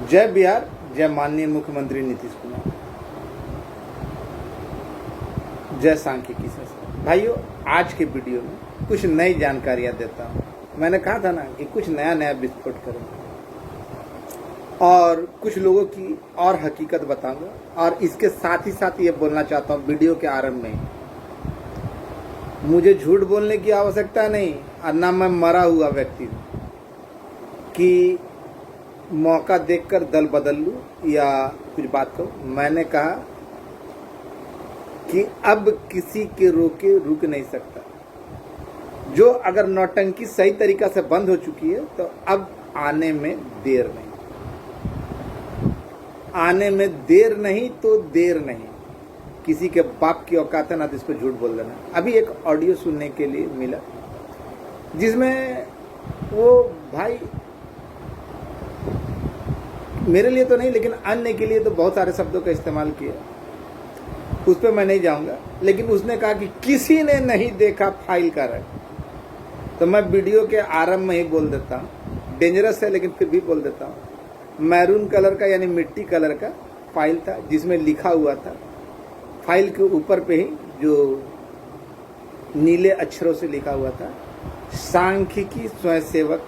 जय बिहार, जय माननीय मुख्यमंत्री नीतीश कुमार, जय सांख्यिकी शास्त्र। भाइयों, आज के वीडियो में कुछ नई जानकारियां देता हूं। मैंने कहा था ना कि कुछ नया विस्फोट करूंगा और कुछ लोगों की और हकीकत बताऊंगा। और इसके साथ ही साथ ये बोलना चाहता हूं वीडियो के आरंभ में, मुझे झूठ बोलने की आवश्यकता नहीं और ना मैं मरा हुआ व्यक्ति हूं कि मौका देखकर दल बदल लूं या कुछ बात करूं। मैंने कहा कि अब किसी के रोके रुक नहीं सकता। जो अगर नौटंकी सही तरीका से बंद हो चुकी है तो अब आने में देर नहीं, आने में देर नहीं तो देर नहीं। किसी के बाप की औकात है ना तो इसको झूठ बोल देना। अभी एक ऑडियो सुनने के लिए मिला जिसमें वो भाई, मेरे लिए तो नहीं लेकिन अन्य के लिए तो बहुत सारे शब्दों का इस्तेमाल किया, उस पर मैं नहीं जाऊंगा। लेकिन उसने कहा कि किसी ने नहीं देखा फाइल का रंग। तो मैं वीडियो के आरंभ में ही बोल देता हूँ, डेंजरस है लेकिन फिर भी बोल देता हूँ। मैरून कलर का यानी मिट्टी कलर का फाइल था जिसमें लिखा हुआ था, फाइल के ऊपर पे ही जो नीले अक्षरों से लिखा हुआ था, सांख्यिकी स्वयंसेवक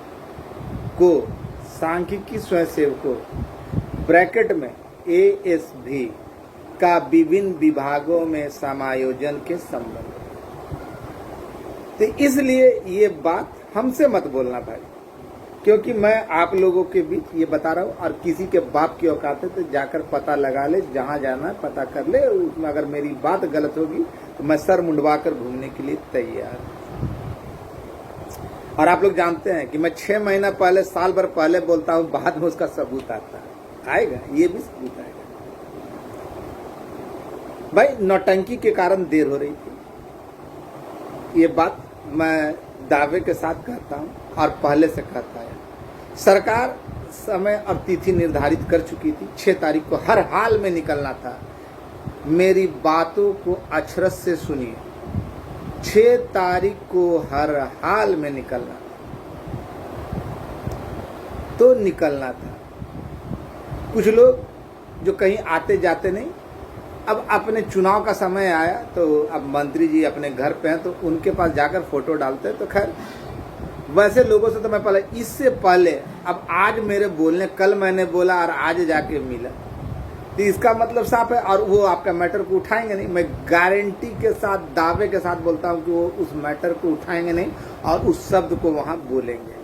को, सांख्यिकी स्वयंसेवकों ब्रैकेट में ASV का विभिन्न विभागों में समायोजन के संबंध। तो इसलिए ये बात हमसे मत बोलना भाई, क्योंकि मैं आप लोगों के बीच ये बता रहा हूँ। और किसी के बाप की औकात है तो जाकर पता लगा ले, जहां जाना है पता कर ले। उसमें अगर मेरी बात गलत होगी तो मैं सर मुंडवा कर घूमने के लिए तैयार। और आप लोग जानते हैं कि मैं 6 महीना पहले, साल भर पहले बोलता हूं, बाद में उसका सबूत आता है। आएगा, ये भी सबूत आएगा। भाई, नौटंकी के कारण देर हो रही थी, ये बात मैं दावे के साथ कहता हूं और पहले से कहता है। सरकार समय और तिथि निर्धारित कर चुकी थी, 6 तारीख को हर हाल में निकलना था। मेरी बातों को अक्षरश से सुनिए, 6 तारीख को हर हाल में निकलना तो निकलना था। कुछ लोग जो कहीं आते जाते नहीं, अब अपने चुनाव का समय आया तो अब मंत्री जी अपने घर पे हैं तो उनके पास जाकर फोटो डालते हैं। तो खैर, वैसे लोगों से तो मैं पहले, इससे पहले, अब आज मेरे बोलने, कल मैंने बोला और आज जाके मिला, तो इसका मतलब साफ है। और वो आपका मैटर को उठाएंगे नहीं। मैं गारंटी के साथ, दावे के साथ बोलता हूं कि वो उस मैटर को उठाएंगे नहीं और उस शब्द को वहां बोलेंगे,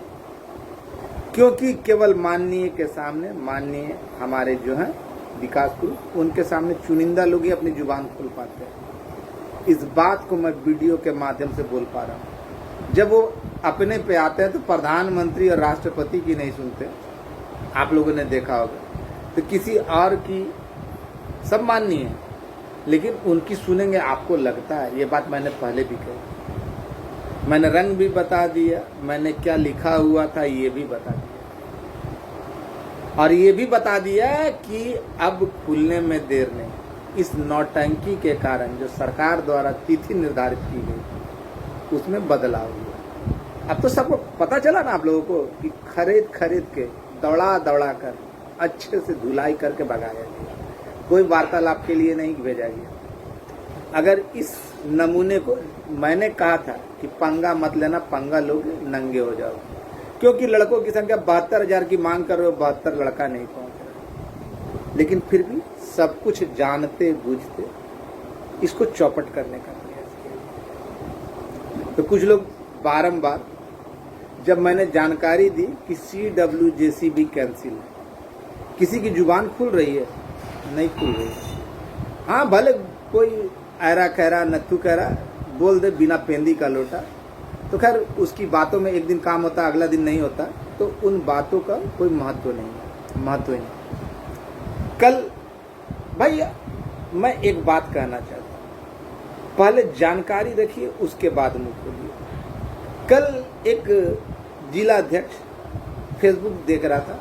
क्योंकि केवल माननीय के सामने, माननीय हमारे जो हैं विकास गुरु, उनके सामने चुनिंदा लोग ही अपनी जुबान खोल पाते हैं। इस बात को मैं वीडियो के माध्यम से बोल पा रहा हूं। जब वो अपने पे आते हैं तो प्रधानमंत्री और राष्ट्रपति की नहीं सुनते, आप लोगों ने देखा होगा। तो किसी और की सब माननीय है लेकिन उनकी सुनेंगे, आपको लगता है। ये बात मैंने पहले भी कही, मैंने रंग भी बता दिया, मैंने क्या लिखा हुआ था ये भी बता दिया, और ये भी बता दिया कि अब खुलने में देर नहीं। इस नौटंकी के कारण जो सरकार द्वारा तिथि निर्धारित की गई उसमें बदलाव हुआ। अब तो सबको पता चला ना आप लोगों को कि खरीद खरीद के, दौड़ा दौड़ा कर, अच्छे से धुलाई करके भगाया गया। कोई वार्तालाप के लिए नहीं भेजा गया। अगर इस नमूने को, मैंने कहा था कि पंगा मत लेना, पंगा लोगे नंगे हो जाओगे, क्योंकि लड़कों की संख्या 72,000 की मांग कर रहे हो, 72 लड़का नहीं पहुंच रहा। लेकिन फिर भी सब कुछ जानते बूझते इसको चौपट करने का प्रयास किया। तो कुछ लोग बारंबार, जब मैंने जानकारी दी कि CWJCB कैंसिल है, किसी की जुबान खुल रही है? नहीं खुल रही है। हाँ, भले कोई ऐरा खैरा नत्थू खैरा बोल दे बिना पेंदी का लोटा, तो खैर उसकी बातों में एक दिन काम होता, अगला दिन नहीं होता, तो उन बातों का कोई महत्व नहीं है, महत्व नहीं। कल भाई मैं एक बात कहना चाहता हूँ, पहले जानकारी रखिए उसके बाद मुंह खोलिए। कल एक जिला अध्यक्ष फेसबुक देख रहा था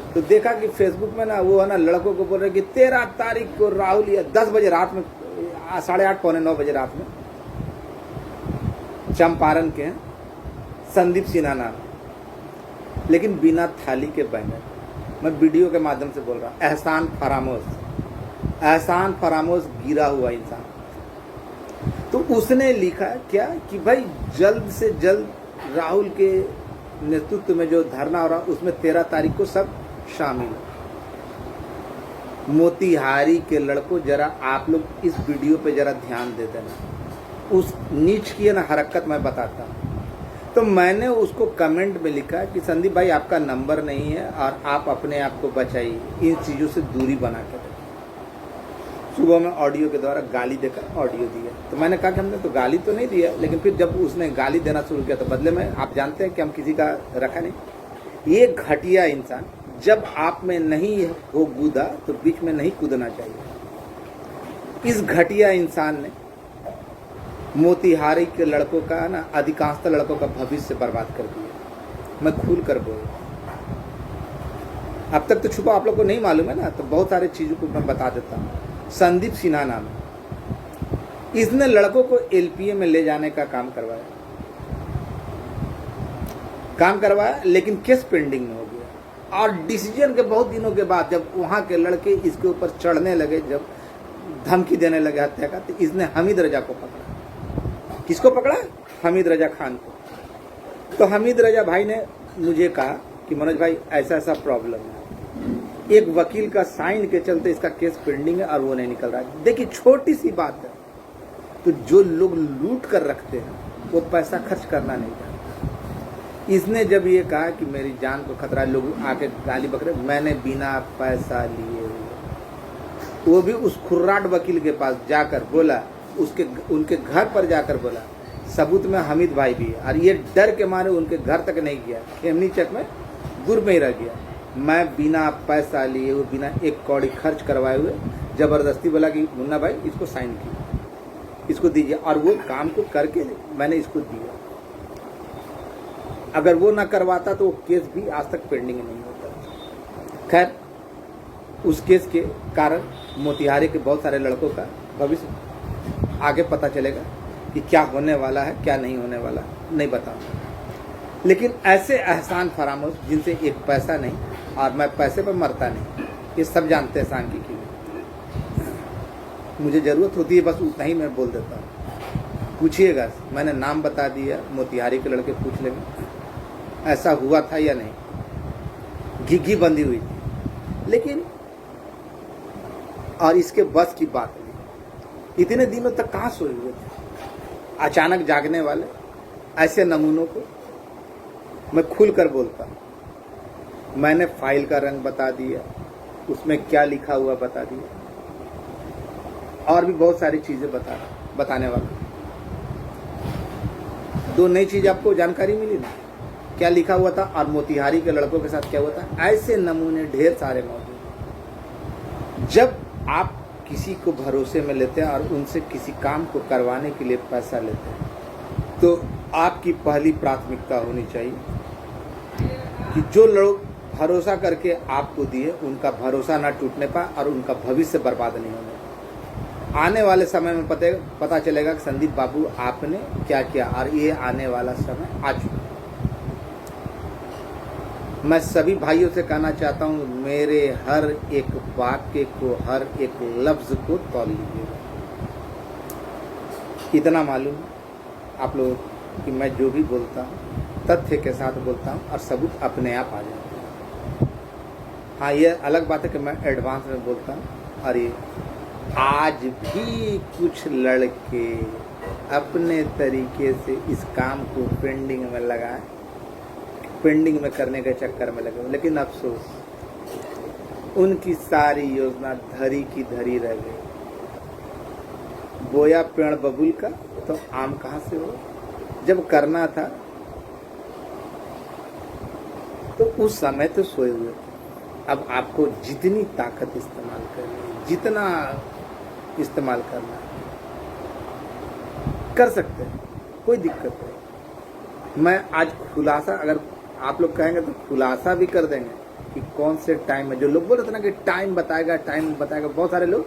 तो देखा कि फेसबुक में ना वो है ना लड़कों को बोल रहे कि 13 तारीख को राहुल, या 10 बजे रात में, 8:30 पौने 9 बजे रात में, चंपारण के हैं, संदीप सिन्हा नाम, लेकिन बिना थाली के बैनर। मैं वीडियो के माध्यम से बोल रहा हूँ, एहसान फरामोश गिरा हुआ इंसान। तो उसने लिखा क्या कि भाई जल्द से जल्द राहुल के नेतृत्व में जो धरना हो रहा उसमें 13 तारीख को सब शामिल हो। मोतिहारी के लड़कों, जरा आप लोग इस वीडियो पे जरा ध्यान दे देना। उस नीच की ना हरकत मैं बताता हूँ। तो मैंने उसको कमेंट में लिखा कि संदीप भाई आपका नंबर नहीं है और आप अपने आप को बचाइए, इन चीज़ों से दूरी बना कर रखिए। सुबह में ऑडियो के द्वारा गाली देकर ऑडियो दिया। तो मैंने कहा कि हमने तो गाली तो नहीं दिया, लेकिन फिर जब उसने गाली देना शुरू किया तो बदले में आप जानते हैं कि हम किसी का रखा नहीं। ये घटिया इंसान, जब आप में नहीं हो कूदा तो बीच में नहीं कूदना चाहिए। इस घटिया इंसान ने मोतिहारी के लड़कों का ना, अधिकांशतः लड़कों का भविष्य बर्बाद कर दिया। मैं खुल कर बोल, अब तक तो छुपा आप लोग को नहीं मालूम है ना, तो बहुत सारे चीज़ों को मैं बता देता हूँ। संदीप सिन्हा नाम है, इसने लड़कों को एलपीए में ले जाने का काम करवाया, लेकिन केस पेंडिंग में हो गया। और डिसीजन के बहुत दिनों के बाद जब वहाँ के लड़के इसके ऊपर चढ़ने लगे, जब धमकी देने लगे हत्या का, तो इसने हमीद रजा को पकड़ा। किसको पकड़ा? हमीद रजा खान को। तो हमीद रजा भाई ने मुझे कहा कि मनोज भाई ऐसा ऐसा प्रॉब्लम है, एक वकील का साइन के चलते इसका केस पेंडिंग है और वो नहीं निकल रहा है। देखिए छोटी सी बात है, तो जो लोग लूट कर रखते हैं वो पैसा खर्च करना नहीं चाहते। इसने जब ये कहा कि मेरी जान को खतरा, लोग आके गाली बकरे, मैंने बिना पैसा लिए, वो भी उस खुर्राट वकील के पास जाकर बोला, उनके घर पर जाकर बोला, सबूत में हमीद भाई भी है। और ये डर के मारे उनके घर तक नहीं गया, खेमनी चक में दूर में ही रह गया। मैं बिना पैसा लिए हुए, बिना एक कौड़ी खर्च करवाए हुए जबरदस्ती बोला कि मुन्ना भाई इसको साइन कीजिए, इसको दीजिए, और वो काम को करके मैंने इसको दिया। अगर वो ना करवाता तो वो केस भी आज तक पेंडिंग नहीं होता। खैर, उस केस के कारण मोतिहारी के बहुत सारे लड़कों का भविष्य आगे पता चलेगा कि क्या होने वाला है, क्या नहीं होने वाला, नहीं बताऊंगा। लेकिन ऐसे एहसान फरामोश जिनसे एक पैसा नहीं, और मैं पैसे पर मरता नहीं, ये सब जानते हैं। सांख्यिकी में मुझे ज़रूरत होती है बस उतना ही मैं बोल देता हूँ। पूछिएगा, मैंने नाम बता दिया, मोतिहारी के लड़के पूछ लेंगे ऐसा हुआ था या नहीं। घिघी बंधी हुई थी, लेकिन और इसके बस की बात नहीं। इतने दिनों तक कहाँ सोए हुए थे? अचानक जागने वाले ऐसे नमूनों को मैं खुल कर बोलता हूँ। मैंने फाइल का रंग बता दिया, उसमें क्या लिखा हुआ बता दिया, और भी बहुत सारी चीज़ें बताने वाला। 2 नई चीज़ आपको जानकारी मिली ना, क्या लिखा हुआ था और मोतिहारी के लड़कों के साथ क्या हुआ था। ऐसे नमूने ढेर सारे मौजूद। जब आप किसी को भरोसे में लेते हैं और उनसे किसी काम को करवाने के लिए पैसा लेते हैं, तो आपकी पहली प्राथमिकता होनी चाहिए कि जो लोग भरोसा करके आपको दिए उनका भरोसा ना टूटने पाए और उनका भविष्य बर्बाद नहीं होने पाए। आने वाले समय में पता चलेगा कि संदीप बाबू आपने क्या किया, और ये आने वाला समय आ चुका। मैं सभी भाइयों से कहना चाहता हूँ, मेरे हर एक वाक्य को, हर एक लफ्ज़ को तौल लीजिएगा। इतना मालूम आप लोग कि मैं जो भी बोलता हूँ तथ्य के साथ बोलता हूँ और सबूत अपने आप आ जाते हैं। हाँ, ये अलग बात है कि मैं एडवांस में बोलता हूँ। और ये आज भी कुछ लड़के अपने तरीके से इस काम को पेंडिंग में लगाए, पेंडिंग में करने के चक्कर में लगे, लेकिन अफसोस उनकी सारी योजना धरी की धरी रह गई। बोया पेड़ बबूल का तो आम कहाँ से हो। जब करना था तो उस समय तो सोए हुए थे। अब आपको जितनी ताकत इस्तेमाल करनी, जितना इस्तेमाल करना कर सकते हैं, कोई दिक्कत नहीं। मैं आज खुलासा, अगर आप लोग कहेंगे तो खुलासा भी कर देंगे कि कौन से टाइम में, जो लोग बोल रहे थे ना कि टाइम बताएगा, बहुत सारे लोग,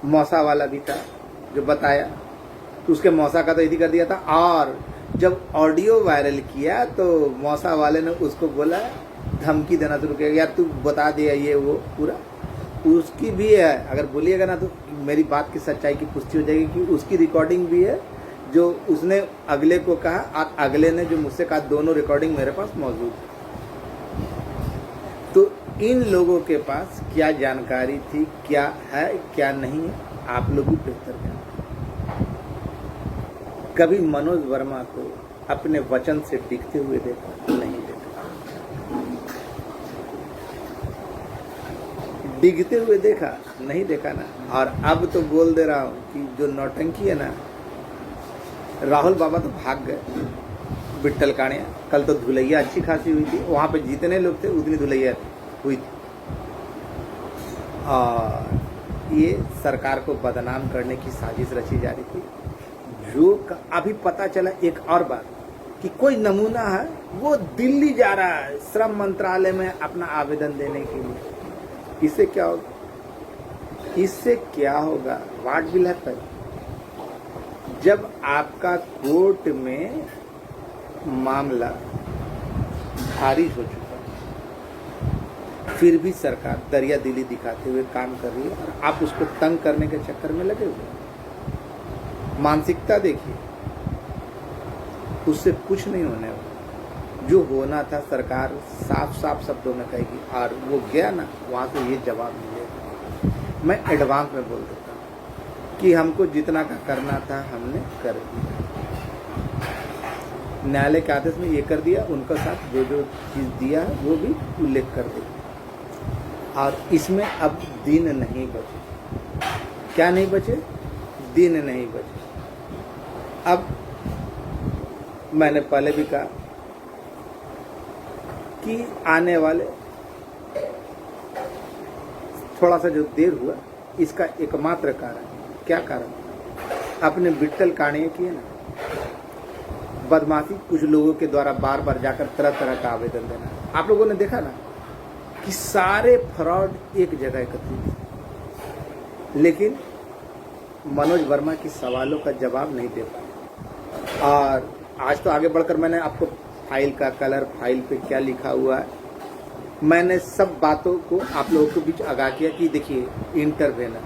मौसा वाला भी था जो बताया, तो उसके मौसा का तो यदि कर दिया था। और जब ऑडियो वायरल किया तो मौसा वाले ने उसको बोला धमकी देना शुरू किया, यार तू बता दिया ये वो पूरा। उसकी भी है, अगर बोलिएगा ना तो मेरी बात की सच्चाई की पुष्टि हो जाएगी कि उसकी रिकॉर्डिंग भी है जो उसने अगले को कहा और अगले ने जो मुझसे कहा, दोनों रिकॉर्डिंग मेरे पास मौजूद है। तो इन लोगों के पास क्या जानकारी थी, क्या है क्या नहीं है, आप लोग भी बेहतर जानते। कभी मनोज वर्मा को अपने वचन से टिकते हुए देखा? नहीं देखा। डिगते हुए देखा? नहीं देखा ना। और अब तो बोल दे रहा हूं कि जो नौटंकी है ना, राहुल बाबा तो भाग गए, बिट्टल कानिया। कल तो धुलैया अच्छी खासी हुई थी, वहां पे जितने लोग थे उतनी धुलैया हुई थी। और ये सरकार को बदनाम करने की साजिश रची जा रही थी। जो अभी पता चला एक और बात कि कोई नमूना है वो दिल्ली जा रहा है श्रम मंत्रालय में अपना आवेदन देने के लिए। इससे क्या होगा? इससे क्या होगा? What will happen? जब आपका कोर्ट में मामला खारिज हो चुका, फिर भी सरकार दरिया दिली दिखाते हुए काम कर रही है और आप उसको तंग करने के चक्कर में लगे हुए। मानसिकता देखिए, उससे कुछ नहीं होने वाला। जो होना था सरकार साफ साफ शब्दों में कहेगी, और वो गया ना, वहां से ये जवाब मिलेगा। मैं एडवांस में बोल देता हूँ कि हमको जितना का करना था हमने कर दिया। न्यायालय के आदेश में ये कर दिया, उनका साथ जो जो चीज दिया है वो भी उल्लेख कर दिया। और इसमें अब दिन नहीं बचे। क्या नहीं बचे? दिन नहीं बचे। अब मैंने पहले भी कहा कि आने वाले थोड़ा सा जो देर हुआ, इसका एकमात्र कारण, क्या कारण? अपने बिट्टल कानिया किए ना बदमाशी, कुछ लोगों के द्वारा बार बार जाकर तरह तरह का आवेदन देना। आप लोगों ने देखा ना कि सारे फ्रॉड एक जगह एकत्रित थे, लेकिन मनोज वर्मा की सवालों का जवाब नहीं दे पाए। और आज तो आगे बढ़कर मैंने आपको फाइल का कलर, फाइल पे क्या लिखा हुआ है, मैंने सब बातों को आप लोगों के बीच आगाह किया कि देखिए इंटरवेनर,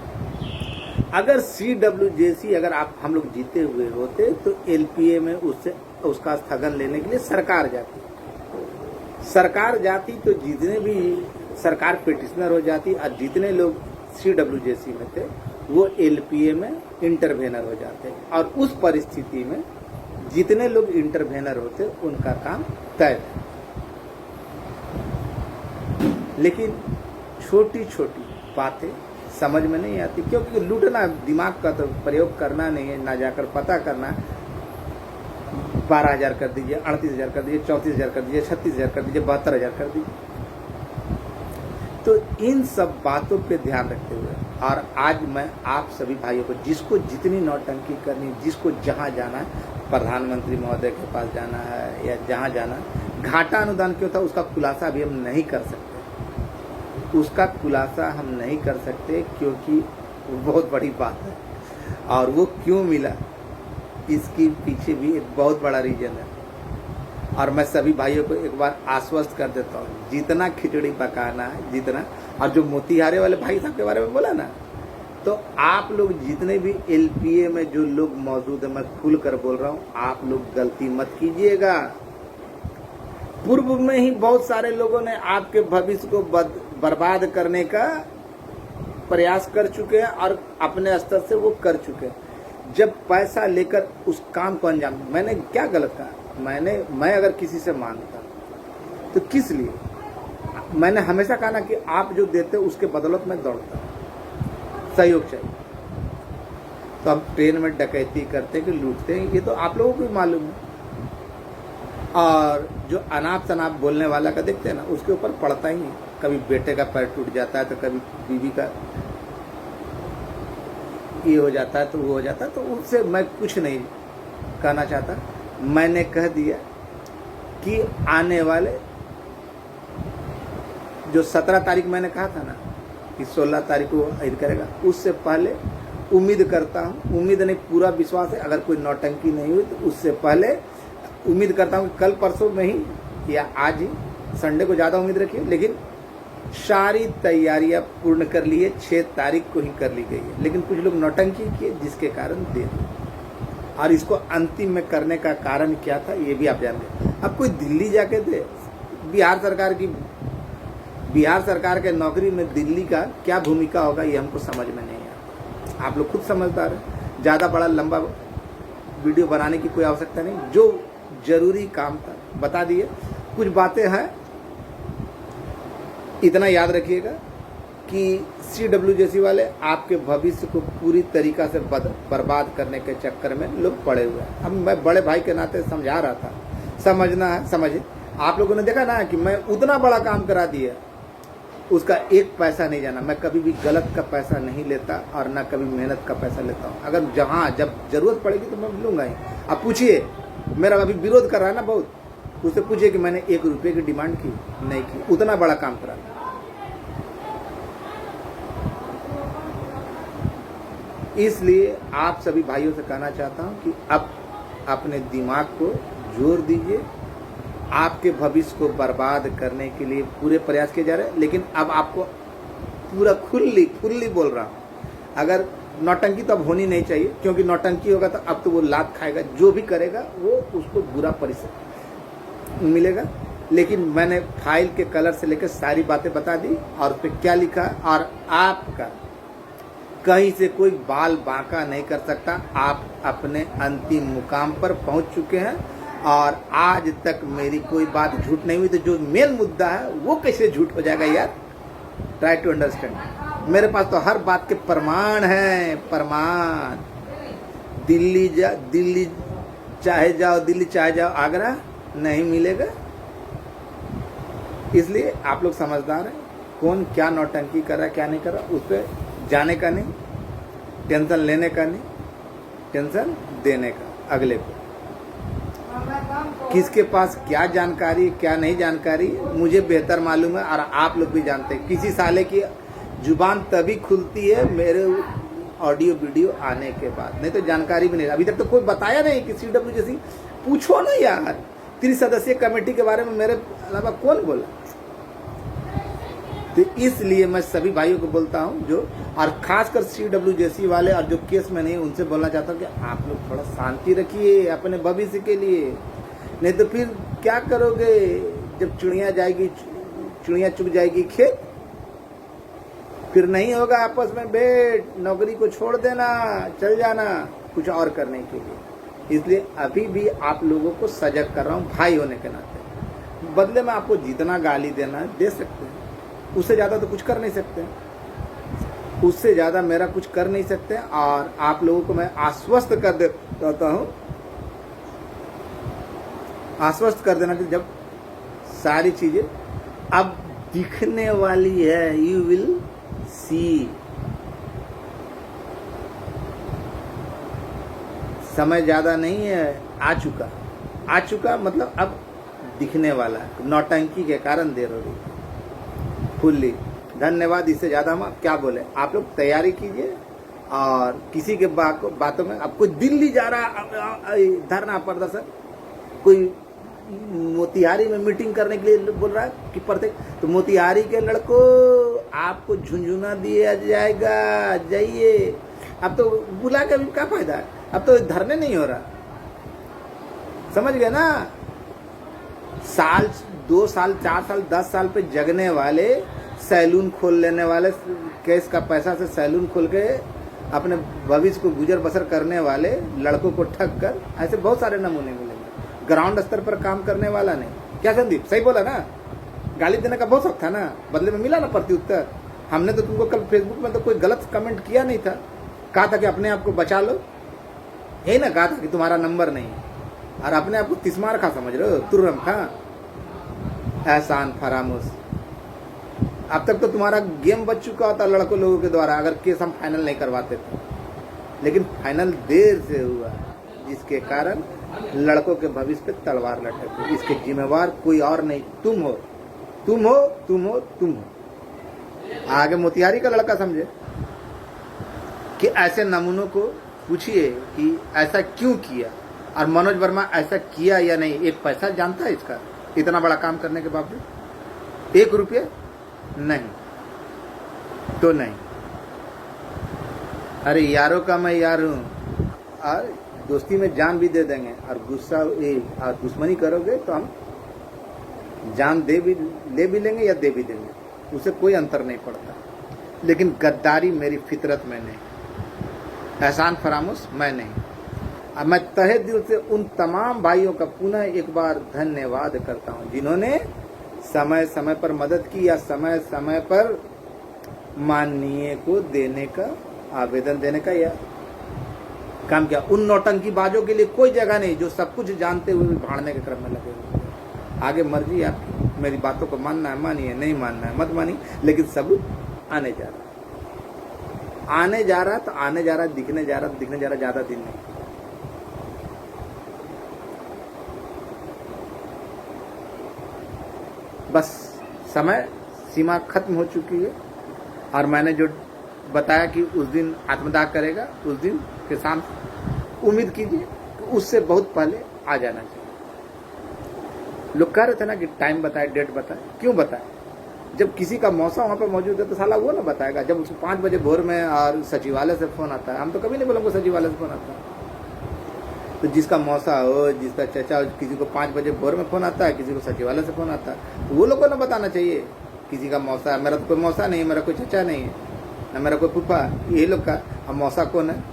अगर CWJC अगर आप हम लोग जीते हुए होते तो LPA में उसका स्थगन लेने के लिए सरकार जाती तो जितने भी सरकार पिटिशनर हो जाती और जितने लोग CWJC में थे वो LPA में इंटरवेनर हो जाते। और उस परिस्थिति में जितने लोग इंटरवेनर होते उनका काम तय था। लेकिन छोटी छोटी बातें समझ में नहीं आती, क्योंकि लूटना, दिमाग का तो प्रयोग करना नहीं है, ना जाकर पता करना। 12,000 कर दीजिए, 38,000 कर दीजिए, 34,000 कर दीजिए, 36,000 कर दीजिए, 72,000 कर दीजिए। तो इन सब बातों पे ध्यान रखते हुए, और आज मैं आप सभी भाइयों को, जिसको जितनी नौटंकी करनी, जिसको जहां जाना है, प्रधानमंत्री महोदय के पास जाना है या जहां जाना, घाटा अनुदान क्यों था उसका खुलासा अभी हम नहीं कर सकते। उसका खुलासा हम नहीं कर सकते क्योंकि वो बहुत बड़ी बात है, और वो क्यों मिला इसकी पीछे भी एक बहुत बड़ा रीजन है। और मैं सभी भाइयों को एक बार आश्वस्त कर देता हूँ, जितना खिचड़ी पकाना है, जितना, और जो मोतिहारे वाले भाई साहब के बारे में बोला ना, तो आप लोग जितने भी LPA में जो लोग मौजूद है, मैं खुल कर बोल रहा हूँ, आप लोग गलती मत कीजिएगा। पूर्व में ही बहुत सारे लोगों ने आपके भविष्य को बर्बाद करने का प्रयास कर चुके हैं और अपने स्तर से वो कर चुके हैं। जब पैसा लेकर उस काम को अंजाम, मैंने क्या गलत कहा? मैं अगर किसी से मांगता तो किस लिए? मैंने हमेशा कहा ना कि आप जो देते हो उसके बदौलत मैं दौड़ता, सहयोग चाहिए। तो हम ट्रेन में डकैती करते कि लूटते हैं, ये तो आप लोगों को भी मालूम है। और जो अनाप शनाप बोलने वाला का देखते हैं ना, उसके ऊपर पड़ता ही है। कभी बेटे का पैर टूट जाता है तो कभी बीवी का ये हो जाता है तो वो हो जाता है। तो उससे मैं कुछ नहीं कहना चाहता। मैंने कह दिया कि आने वाले जो 17 तारीख मैंने कहा था ना कि 16 तारीख को ईद करेगा, उससे पहले उम्मीद करता हूँ, उम्मीद नहीं पूरा विश्वास है, अगर कोई नौटंकी नहीं हुई तो उससे पहले उम्मीद करता हूँ कि कल परसों में ही या आज ही संडे को ज़्यादा उम्मीद रखिए, लेकिन सारी तैयारियां पूर्ण कर ली है, 6 तारीख को ही कर ली गई है। लेकिन कुछ लोग नौटंकी किए जिसके कारण देर, और इसको अंतिम में करने का कारण क्या था ये भी आप जानते हैं। अब कोई दिल्ली जाके दे, बिहार सरकार के नौकरी में दिल्ली का क्या भूमिका होगा ये हमको समझ में नहीं आता। आप लोग खुद समझदार हैं, ज़्यादा बड़ा लंबा वीडियो बनाने की कोई आवश्यकता नहीं, जो जरूरी काम था बता दिए। कुछ बातें हैं, इतना याद रखिएगा कि CWJC वाले आपके भविष्य को पूरी तरीका से बर्बाद करने के चक्कर में लोग पड़े हुए हैं। अब मैं बड़े भाई के नाते समझा रहा था, समझना है समझे। आप लोगों ने देखा ना कि मैं उतना बड़ा काम करा दिया, उसका एक पैसा नहीं जाना। मैं कभी भी गलत का पैसा नहीं लेता और ना कभी मेहनत का पैसा लेता हूँ। अगर जब जरूरत पड़ेगी तो मैं लूँगा ही। अब पूछिए, मेरा अभी विरोध कर रहा है ना बहुत, उससे पूछिए कि मैंने 1 रुपये की डिमांड की नहीं की, उतना बड़ा काम करा। इसलिए आप सभी भाइयों से कहना चाहता हूं कि अब अपने दिमाग को जोर दीजिए। आपके भविष्य को बर्बाद करने के लिए पूरे प्रयास किए जा रहे हैं, लेकिन अब आपको पूरा खुली बोल रहा हूं, अगर नौटंकी तो अब होनी नहीं चाहिए, क्योंकि नौटंकी होगा तो अब तो वो लात खाएगा, जो भी करेगा वो उसको बुरा परिणाम मिलेगा। लेकिन मैंने फाइल के कलर से लेकर सारी बातें बता दी और उस पर क्या लिखा, और आपका कहीं से कोई बाल बांका नहीं कर सकता। आप अपने अंतिम मुकाम पर पहुंच चुके हैं और आज तक मेरी कोई बात झूठ नहीं हुई, तो जो मेन मुद्दा है वो कैसे झूठ हो जाएगा यार? Try to understand. मेरे पास तो हर बात के प्रमाण हैं, प्रमाण। दिल्ली चाहे जाओ आगरा, नहीं मिलेगा। इसलिए आप लोग समझदार हैं, कौन क्या नौटंकी कर रहा है क्या नहीं कर रहा, उस पर जाने का नहीं, टेंशन लेने का नहीं, टेंशन देने का अगले को। किसके पास क्या जानकारी क्या नहीं जानकारी मुझे बेहतर मालूम है, और आप लोग भी जानते हैं। किसी साले की जुबान तभी खुलती है मेरे ऑडियो वीडियो आने के बाद, नहीं तो जानकारी भी नहीं। अभी तक तो कोई बताया नहीं कि CWJC, पूछो ना यार, 3 सदस्यीय कमेटी के बारे में मेरे अलावा कौन बोला? तो इसलिए मैं सभी भाइयों को बोलता हूं, जो और खासकर CWJC वाले और जो केस में नहीं, उनसे बोलना चाहता हूं कि आप लोग थोड़ा शांति रखिए अपने भविष्य के लिए, नहीं तो फिर क्या करोगे जब चिड़िया चुग जाएगी खेत, फिर नहीं होगा आपस में भेंट, नौकरी को छोड़ देना, चल जाना कुछ और करने के लिए। इसलिए अभी भी आप लोगों को सजग कर रहा हूं भाई होने के नाते। बदले में आपको जितना गाली देना है दे सकते हैं, उससे ज़्यादा तो कुछ कर नहीं सकते, उससे ज़्यादा मेरा कुछ कर नहीं सकते। और आप लोगों को मैं आश्वस्त कर देता हूँ, आश्वस्त कर देना कि जब सारी चीज़ें अब दिखने वाली है, यू विल सी। समय ज़्यादा नहीं है, आ चुका मतलब अब दिखने वाला है। नौटंकी के कारण देर हो रही है फुल्ली। धन्यवाद, इससे ज़्यादा हम क्या बोले। आप लोग तैयारी कीजिए, और किसी के बातों में अब कोई दिल्ली जा रहा धरना प्रदर्शन, कोई मोतिहारी में मीटिंग करने के लिए बोल रहा है कि प्रत्येक, तो मोतिहारी के लड़कों आपको झुंझुना दिया जाएगा, जाइए। अब तो बुला के भी क्या फायदा है, अब तो धरने नहीं हो रहा, समझ गए ना? साल 2 साल 4 साल 10 साल पे जगने वाले, सैलून खोल लेने वाले, केस का पैसा से सैलून खोल के अपने भविष्य को गुजर बसर करने वाले लड़कों को ठग कर, ऐसे बहुत सारे नमूने मिलेंगे। ग्राउंड स्तर पर काम करने वाला नहीं। क्या संदीप सही बोला ना? गाली देने का बहुत शौक था ना, बदले में मिला ना प्रत्युत्तर। हमने तो तुमको कल फेसबुक में तो कोई गलत कमेंट किया नहीं था, कहा था कि अपने आप को बचा लो, यही ना कहा था कि तुम्हारा नंबर नहीं है, और अपने आप को तिस्मार खा समझ रहे हो, तुर्रम खा, एहसान फरामोश। अब तक तो तुम्हारा गेम बच चुका होता लड़कों लोगों के द्वारा, अगर केस हम फाइनल नहीं करवाते थे। लेकिन फाइनल देर से हुआ, जिसके कारण लड़कों के भविष्य पे तलवार लटक गई। इसके जिम्मेवार कोई और नहीं, तुम हो, तुम हो, तुम हो, तुम हो। आगे मोतिहारी का लड़का समझे कि ऐसे नमूनों को पूछिए कि ऐसा क्यों किया, और मनोज वर्मा ऐसा किया या नहीं, एक पैसा जानता है इसका, इतना बड़ा काम करने के बावजूद। 1 रुपया नहीं तो नहीं। अरे यारों का मैं यार हूँ और दोस्ती में जान भी दे देंगे, और गुस्सा और दुश्मनी करोगे तो हम जान ले भी लेंगे या दे भी देंगे, उसे कोई अंतर नहीं पड़ता। लेकिन गद्दारी मेरी फितरत में नहीं, एहसान फरामोश मैं नहीं। अब मैं तहे दिल से उन तमाम भाइयों का पुनः एक बार धन्यवाद करता हूँ जिन्होंने समय समय पर मदद की या समय समय पर माननीय को देने का, आवेदन देने का या काम किया। उन नौटंकी बाजों के लिए कोई जगह नहीं जो सब कुछ जानते हुए भी भाड़ने के क्रम में लगे हुए। आगे मर्जी आपकी, मेरी बातों को मानना है मानिए, नहीं मानना है मत मानिए, लेकिन सबूत आने जा रहा है, आने जा रहा, तो आने जा रहा, दिखने जा रहा, दिखने जा रहा, ज्यादा दिन नहीं। बस समय सीमा खत्म हो चुकी है, और मैंने जो बताया कि उस दिन आत्मदाह करेगा, उस दिन के शाम उम्मीद कीजिए कि उससे बहुत पहले आ जाना चाहिए। लोग कह रहे थे ना कि टाइम बताए, डेट बताए, क्यों बताए? जब किसी का मौसा वहां पर मौजूद है तो साला वो ना बताएगा। जब उसको 5 बजे भोर में और सचिवालय से फोन आता है, हम तो कभी नहीं बोलेंगे सचिवालय से फोन आता है। तो जिसका मौसा हो, जिसका चचा हो, किसी को 5 बजे भोर में फोन आता है, किसी को सचिवालय से फोन आता है, तो वो लोग को ना बताना चाहिए किसी का मौसा है। मेरा तो कोई मौसा नहीं है, मेरा कोई चचा नहीं है, ना मेरा कोई फूफा, ये लोग का। अब मौसा कौन है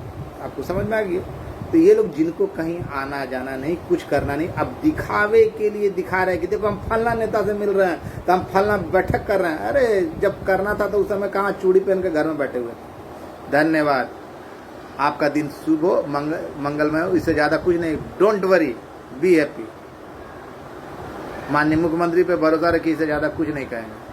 आपको समझ में आ गया? तो ये लोग जिनको कहीं आना जाना नहीं, कुछ करना नहीं, अब दिखावे के लिए दिखा रहे हैं कि देखो हम फलना नेता से मिल रहे हैं, तो हम फलना बैठक कर रहे हैं। अरे जब करना था तो उस समय कहाँ चूड़ी पहन के घर में बैठे हुए। धन्यवाद, आपका दिन शुभ हो, मंगलमय हो, इससे ज्यादा कुछ नहीं। Don't worry, be happy. माननीय मुख्यमंत्री पे भरोसा रखिए, इससे ज्यादा कुछ नहीं कहेंगे।